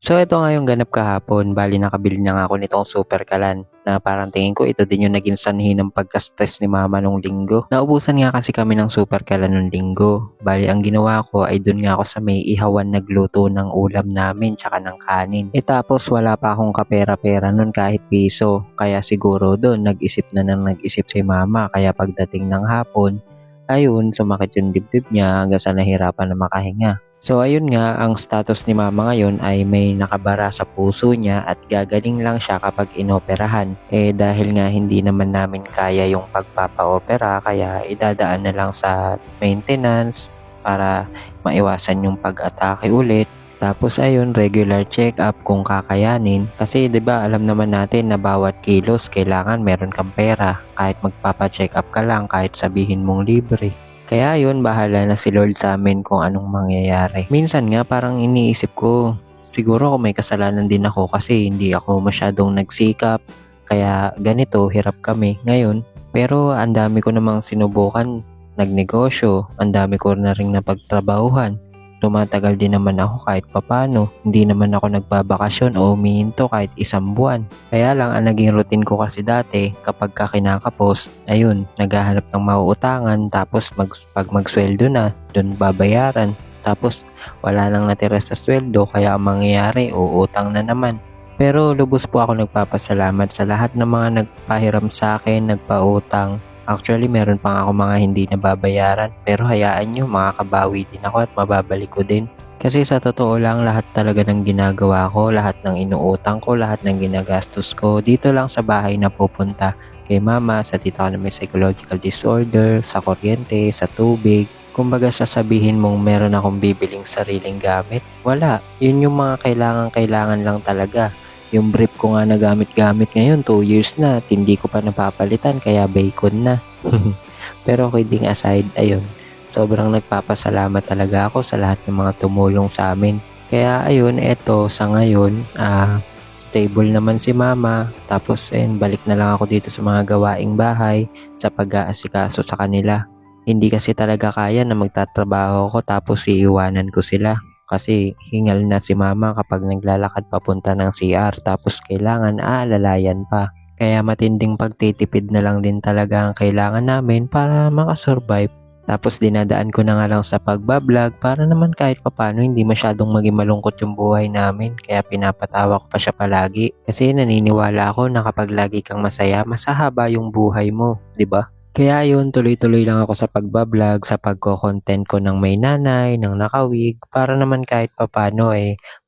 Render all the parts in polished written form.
So ito nga yung ganap kahapon, bali nakabili na nga ako nitong super kalan na parang tingin ko ito din yung naging sanhi ng pagka-stress ni mama nung linggo. Naubusan nga kasi kami ng super kalan nung linggo. Bali ang ginawa ko ay dun nga ako sa may ihawan nagluto ng ulam namin tsaka ng kanin. E tapos wala pa akong kapera-pera nun kahit piso. Kaya siguro dun nag-isip na nang nag-isip si mama kaya pagdating ng hapon, ayun sumakit yung dibdib niya hanggang sa nahirapan na makahinga. So ayun nga, ang status ni mama ngayon ay may nakabara sa puso niya at gagaling lang siya kapag inoperahan. Eh dahil nga hindi naman namin kaya yung pagpapaopera kaya idadaan na lang sa maintenance para maiwasan yung pag-atake ulit. Tapos ayun, regular check-up kung kakayanin. Kasi 'di ba alam naman natin na bawat kilos kailangan meron kang pera. Kahit magpapa-check up ka lang, kahit sabihin mong libre. Kaya yun, bahala na si Lord sa amin kung anong mangyayari. Minsan nga parang iniisip ko, siguro kung may kasalanan din ako kasi hindi ako masyadong nagsikap. Kaya ganito, hirap kami ngayon. Pero ang dami ko namang sinubukan, nagnegosyo, ang dami ko na ring napagtrabahuhan. Tumatagal din naman ako kahit papano. Hindi naman ako nagbabakasyon o umihinto kahit isang buwan. Kaya lang ang naging routine ko kasi dati kapag ka kinakapos, ayun, naghahanap ng mauutangan tapos pag magsweldo na, dun babayaran. Tapos wala nang natira sa sweldo kaya ang mangyayari, uutang na naman. Pero lubos po ako nagpapasalamat sa lahat ng mga nagpahiram sa akin, nagpautang. Actually, meron pa nga ako mga hindi nababayaran pero hayaan nyo, makakabawi din ako at mababalik ko din. Kasi sa totoo lang, lahat talaga ng ginagawa ko, lahat ng inuutang ko, lahat ng ginagastos ko, dito lang sa bahay na pupunta. Kay mama, sa tita ko na may psychological disorder, sa kuryente, sa tubig. Kumbaga sasabihin mong meron akong bibiling sariling gamit, wala. Yun yung mga kailangan lang talaga. Yung brief ko nga na gamit-gamit ngayon, 2 years na, at hindi ko pa napapalitan kaya bacon na. Pero kidding aside, ayun, sobrang nagpapasalamat talaga ako sa lahat ng mga tumulong sa amin. Kaya ayun, eto sa ngayon, stable naman si mama. Tapos balik na lang ako dito sa mga gawaing bahay, sa pag-aasikaso sa kanila. Hindi kasi talaga kaya na magtatrabaho ako tapos iiwanan ko sila. Kasi hingal na si mama kapag naglalakad papunta ng CR tapos kailangan aalalayan pa. Kaya matinding pagtitipid na lang din talaga ang kailangan namin para makasurvive. Tapos dinadaan ko na nga lang sa pagbablog para naman kahit papano hindi masyadong maging malungkot yung buhay namin. Kaya pinapatawa ko pa siya palagi. Kasi naniniwala ako na kapag lagi kang masaya, mas hahaba yung buhay mo, 'di ba? Kaya yun, tuloy-tuloy lang ako sa pagbablog, sa pagko-content ko ng may nanay, ng nakawig, para naman kahit papano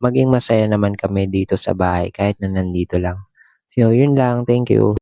maging masaya naman kami dito sa bahay kahit na nandito lang. So yun lang, thank you.